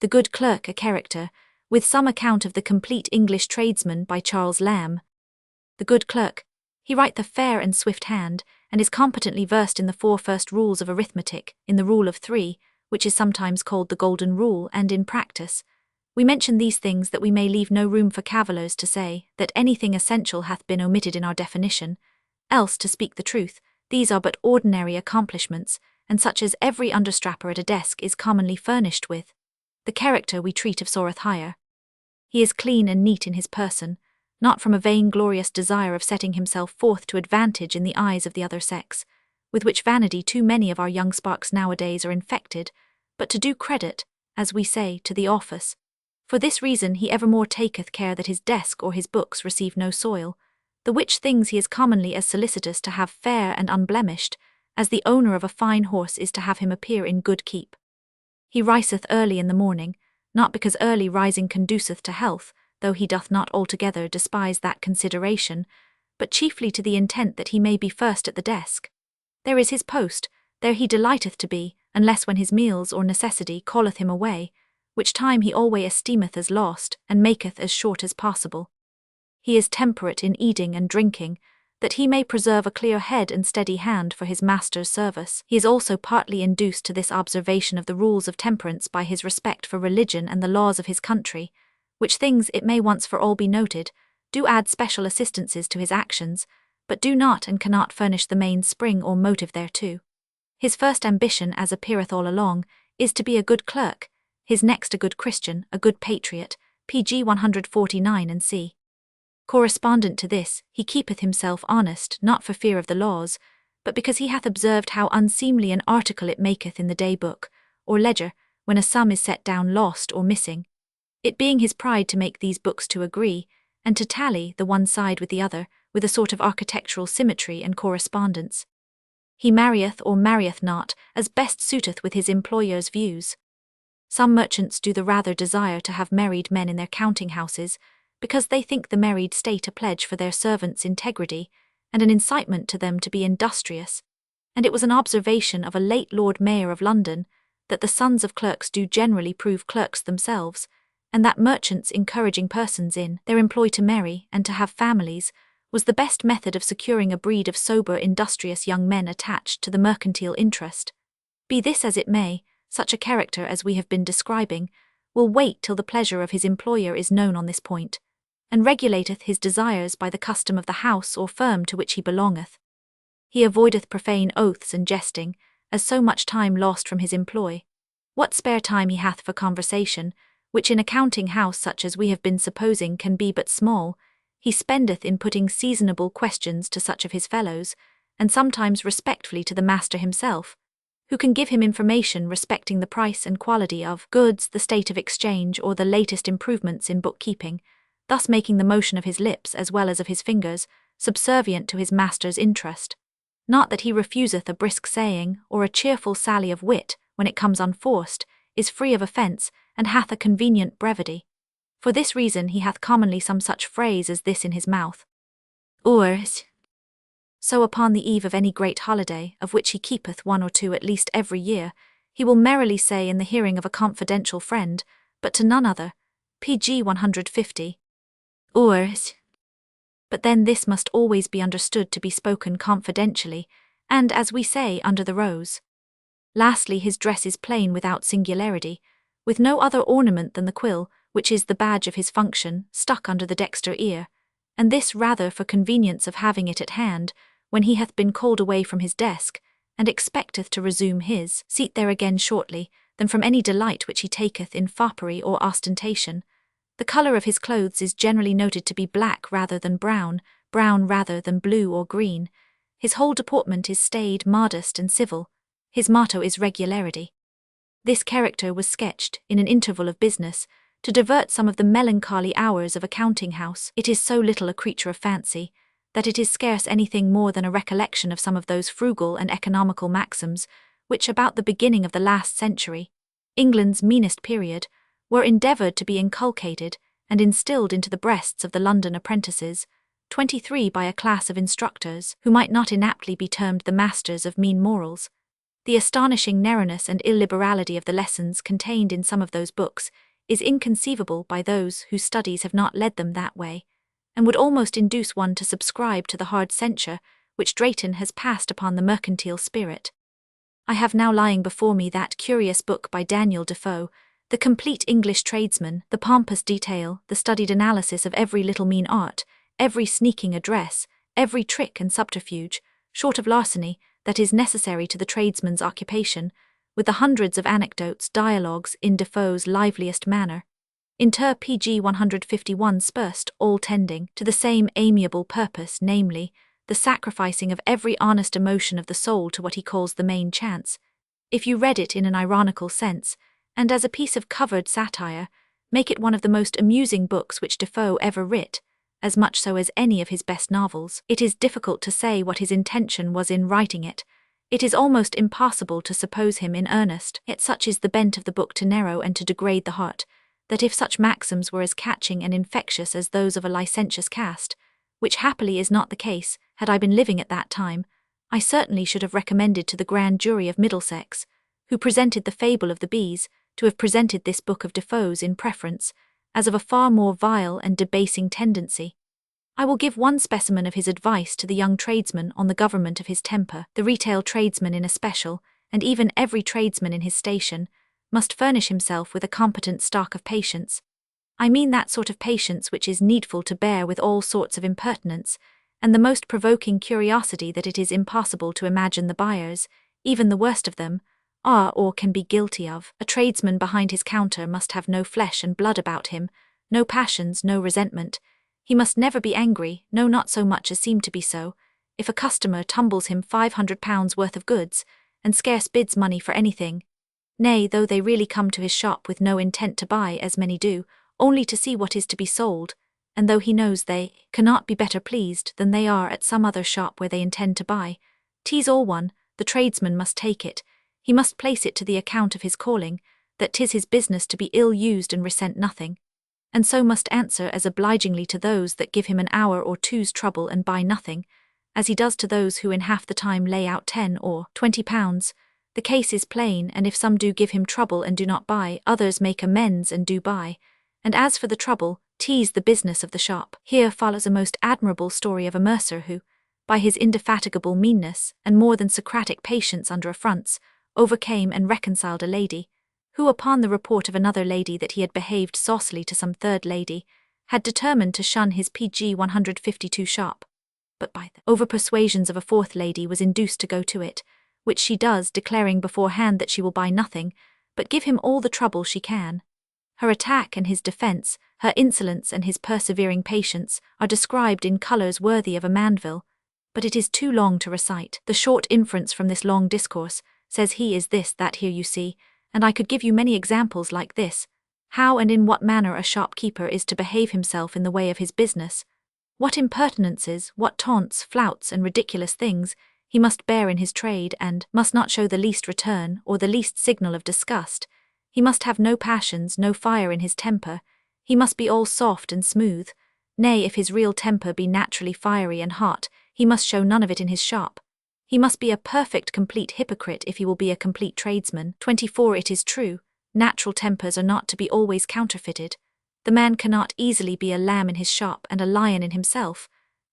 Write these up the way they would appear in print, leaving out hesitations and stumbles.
The Good Clerk a Character, with some account of the Complete English Tradesman by Charles Lamb. The Good Clerk, he writeth a fair and swift hand, and is competently versed in the 4 first rules of arithmetic, in the rule of 3, which is sometimes called the Golden Rule, and in practice. We mention these things that we may leave no room for cavillers to say that anything essential hath been omitted in our definition. Else, to speak the truth, these are but ordinary accomplishments, and such as every understrapper at a desk is commonly furnished with. The character we treat of soareth higher. He is clean and neat in his person, not from a vainglorious desire of setting himself forth to advantage in the eyes of the other sex, with which vanity too many of our young sparks nowadays are infected, but to do credit, as we say, to the office. For this reason he evermore taketh care that his desk or his books receive no soil, the which things he is commonly as solicitous to have fair and unblemished, as the owner of a fine horse is to have him appear in good keep. He riseth early in the morning, not because early rising conduceth to health, though he doth not altogether despise that consideration, but chiefly to the intent that he may be first at the desk. There is his post, there he delighteth to be, unless when his meals or necessity calleth him away, which time he alway esteemeth as lost, and maketh as short as possible. He is temperate in eating and drinking, that he may preserve a clear head and steady hand for his master's service. He is also partly induced to this observation of the rules of temperance by his respect for religion and the laws of his country, which things, it may once for all be noted, do add special assistances to his actions, but do not and cannot furnish the main spring or motive thereto. His first ambition, as appeareth all along, is to be a good clerk, his next a good Christian, a good patriot, pg 149 and c. Correspondent to this, he keepeth himself honest, not for fear of the laws, but because he hath observed how unseemly an article it maketh in the day book, or ledger, when a sum is set down lost or missing. It being his pride to make these books to agree, and to tally the one side with the other, with a sort of architectural symmetry and correspondence. He marrieth or marrieth not, as best suiteth with his employer's views. Some merchants do the rather desire to have married men in their counting-houses, because they think the married state a pledge for their servants' integrity, and an incitement to them to be industrious. And it was an observation of a late Lord Mayor of London, that the sons of clerks do generally prove clerks themselves, and that merchants encouraging persons in their employ to marry and to have families was the best method of securing a breed of sober, industrious young men attached to the mercantile interest. Be this as it may, such a character as we have been describing will wait till the pleasure of his employer is known on this point, and regulateth his desires by the custom of the house or firm to which he belongeth. He avoideth profane oaths and jesting, as so much time lost from his employ. What spare time he hath for conversation, which in a counting-house such as we have been supposing can be but small, he spendeth in putting seasonable questions to such of his fellows, and sometimes respectfully to the master himself, who can give him information respecting the price and quality of goods, the state of exchange, or the latest improvements in bookkeeping, thus making the motion of his lips as well as of his fingers subservient to his master's interest. Not that he refuseth a brisk saying, or a cheerful sally of wit, when it comes unforced, is free of offence, and hath a convenient brevity. For this reason he hath commonly some such phrase as this in his mouth. Or so upon the eve of any great holiday, of which he keepeth 1 or 2 at least every year, he will merrily say in the hearing of a confidential friend, but to none other, pg 150, or but then this must always be understood to be spoken confidentially, and, as we say, under the rose. Lastly, his dress is plain without singularity, with no other ornament than the quill, which is the badge of his function, stuck under the dexter ear, and this rather for convenience of having it at hand, when he hath been called away from his desk, and expecteth to resume his seat there again shortly, than from any delight which he taketh in foppery or ostentation. The colour of his clothes is generally noted to be black rather than brown, brown rather than blue or green. His whole deportment is staid, modest, and civil. His motto is regularity. This character was sketched, in an interval of business, to divert some of the melancholy hours of a counting-house. It is so little a creature of fancy, that it is scarce anything more than a recollection of some of those frugal and economical maxims, which about the beginning of the last century, England's meanest period, were endeavoured to be inculcated and instilled into the breasts of the London apprentices, 23 by a class of instructors, who might not inaptly be termed the masters of mean morals. The astonishing narrowness and illiberality of the lessons contained in some of those books is inconceivable by those whose studies have not led them that way, and would almost induce one to subscribe to the hard censure which Drayton has passed upon the mercantile spirit. I have now lying before me that curious book by Daniel Defoe, The Complete English Tradesman, the pompous detail, the studied analysis of every little mean art, every sneaking address, every trick and subterfuge, short of larceny, that is necessary to the tradesman's occupation, with the hundreds of anecdotes, dialogues in Defoe's liveliest manner. Inter pg 151 spurst, all tending to the same amiable purpose, namely, the sacrificing of every honest emotion of the soul to what he calls the main chance. If you read it in an ironical sense, and as a piece of covered satire, make it one of the most amusing books which Defoe ever writ, as much so as any of his best novels. It is difficult to say what his intention was in writing it. It is almost impossible to suppose him in earnest, yet such is the bent of the book to narrow and to degrade the heart, that if such maxims were as catching and infectious as those of a licentious cast, which happily is not the case, had I been living at that time, I certainly should have recommended to the grand jury of Middlesex, who presented the fable of the bees, to have presented this book of Defoe's in preference, as of a far more vile and debasing tendency. I will give one specimen of his advice to the young tradesman on the government of his temper. The retail tradesman in especial, and even every tradesman in his station, must furnish himself with a competent stock of patience. I mean that sort of patience which is needful to bear with all sorts of impertinence, and the most provoking curiosity that it is impossible to imagine the buyers, even the worst of them, are or can be guilty of. A tradesman behind his counter must have no flesh and blood about him, no passions, no resentment. He must never be angry, no, not so much as seem to be so, if a customer tumbles him £500 worth of goods, and scarce bids money for anything. Nay, though they really come to his shop with no intent to buy, as many do, only to see what is to be sold, and though he knows they cannot be better pleased than they are at some other shop where they intend to buy, 'tis all one, the tradesman must take it, he must place it to the account of his calling, that 'tis his business to be ill-used and resent nothing, and so must answer as obligingly to those that give him an hour or two's trouble and buy nothing, as he does to those who in half the time lay out £10 or £20. The case is plain, and if some do give him trouble and do not buy, others make amends and do buy. And as for the trouble, 'tis the business of the shop. Here follows a most admirable story of a mercer who, by his indefatigable meanness and more than Socratic patience under affronts, overcame and reconciled a lady, who upon the report of another lady that he had behaved saucily to some third lady, had determined to shun his PG 152 shop, but by the over-persuasions of a fourth lady was induced to go to it, which she does, declaring beforehand that she will buy nothing, but give him all the trouble she can. Her attack and his defence, her insolence and his persevering patience, are described in colours worthy of a Mandeville, but it is too long to recite. The short inference from this long discourse, says he, is this, that here you see, and I could give you many examples like this, how and in what manner a shopkeeper is to behave himself in the way of his business, what impertinences, what taunts, flouts, and ridiculous things he must bear in his trade, and must not show the least return or the least signal of disgust. He must have no passions, no fire in his temper, he must be all soft and smooth, nay, if his real temper be naturally fiery and hot, he must show none of it in his shop. He must be a perfect complete hypocrite if he will be a complete tradesman. 24. It is true, natural tempers are not to be always counterfeited. The man cannot easily be a lamb in his shop and a lion in himself,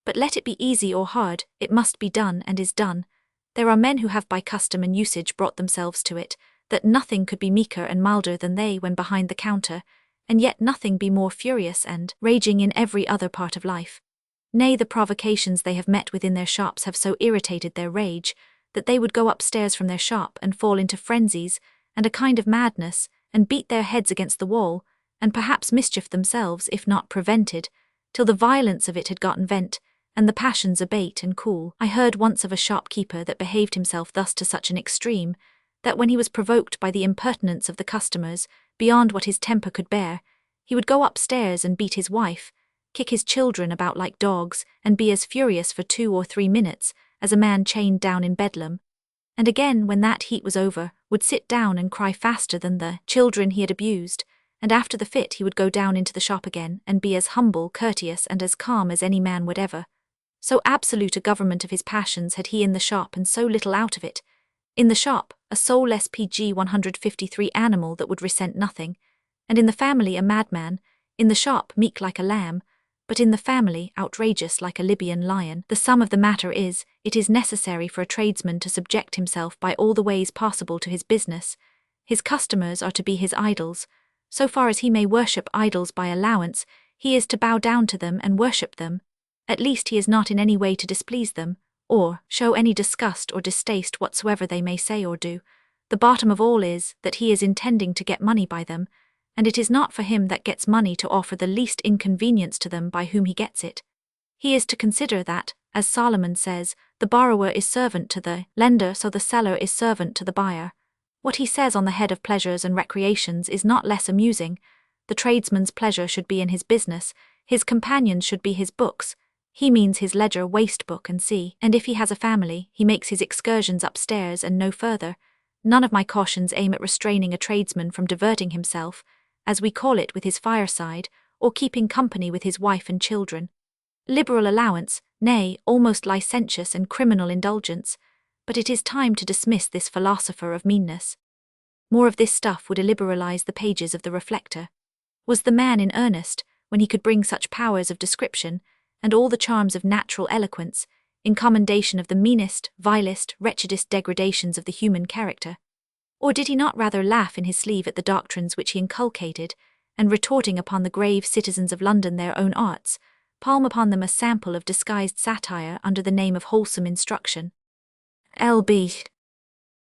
but let it be easy or hard, it must be done and is done. There are men who have by custom and usage brought themselves to it, that nothing could be meeker and milder than they when behind the counter, and yet nothing be more furious and raging in every other part of life. Nay, the provocations they have met with in their shops have so irritated their rage, that they would go upstairs from their shop and fall into frenzies and a kind of madness, and beat their heads against the wall, and perhaps mischief themselves, if not prevented, till the violence of it had gotten vent, and the passions abate and cool. I heard once of a shopkeeper that behaved himself thus to such an extreme, that when he was provoked by the impertinence of the customers, beyond what his temper could bear, he would go upstairs and beat his wife, kick his children about like dogs, and be as furious for 2 or 3 minutes as a man chained down in Bedlam. And again, when that heat was over, would sit down and cry faster than the children he had abused, and after the fit he would go down into the shop again and be as humble, courteous, and as calm as any man would ever. So absolute a government of his passions had he in the shop, and so little out of it, In the shop, a soulless PG 153 animal that would resent nothing, and in the family a madman, in the shop meek like a lamb, but in the family outrageous like a Libyan lion. The sum of the matter is, it is necessary for a tradesman to subject himself by all the ways possible to his business. His customers are to be his idols. So far as he may worship idols by allowance, he is to bow down to them and worship them. At least he is not in any way to displease them, or show any disgust or distaste whatsoever they may say or do. The bottom of all is that he is intending to get money by them, and it is not for him that gets money to offer the least inconvenience to them by whom he gets it. He is to consider that, as Solomon says, the borrower is servant to the lender, so the seller is servant to the buyer. What he says on the head of pleasures and recreations is not less amusing. The tradesman's pleasure should be in his business, his companions should be his books. He means his ledger, waste book, and see, and if he has a family, he makes his excursions upstairs and no further. None of my cautions aim at restraining a tradesman from diverting himself, as we call it, with his fireside, or keeping company with his wife and children. Liberal allowance, nay, almost licentious and criminal indulgence, but it is time to dismiss this philosopher of meanness. More of this stuff would illiberalize the pages of the Reflector. Was the man in earnest, when he could bring such powers of description, and all the charms of natural eloquence, in commendation of the meanest, vilest, wretchedest degradations of the human character? Or did he not rather laugh in his sleeve at the doctrines which he inculcated, and retorting upon the grave citizens of London their own arts, palm upon them a sample of disguised satire under the name of wholesome instruction? L.B.